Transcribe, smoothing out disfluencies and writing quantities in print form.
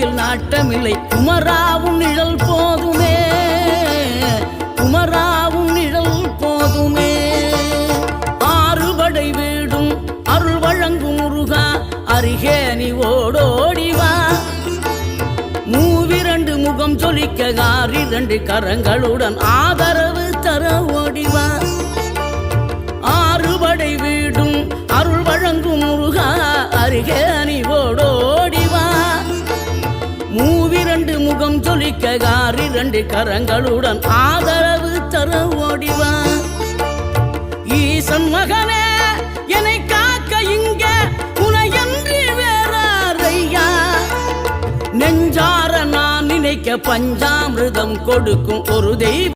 வாழ்க்கையில் நாட்டமில்லை. குமராவும் நிழல் போதுமே, குமராவும் நிழல் போதுமே. ஆறுபடை வீடும் அருள் வழங்கும் முருகா, அருகே நீ ஓடோடிவா. மூவிரண்டு முகம் சொலிக்க ஆறிரண்டு கரங்களுடன் ஆதரவு தர ஓடிவா. ஆறுபடை வீடும் அருள் வழங்கும் முருகா, அருகே நீ ஓடோடிவா. மூவிரண்டு முகம் சொலிக்க ஆறிரண்டு கரங்களுடன் ஆதரவு தர ஓடிவா. ஈசன் மகனே என்னை காக்க இங்க உனையன்றி வேறாரையா. நெஞ்சார நான் நினைக்க பஞ்சாமிர்தம் கொடுக்கும் ஒரு தெய்வம்.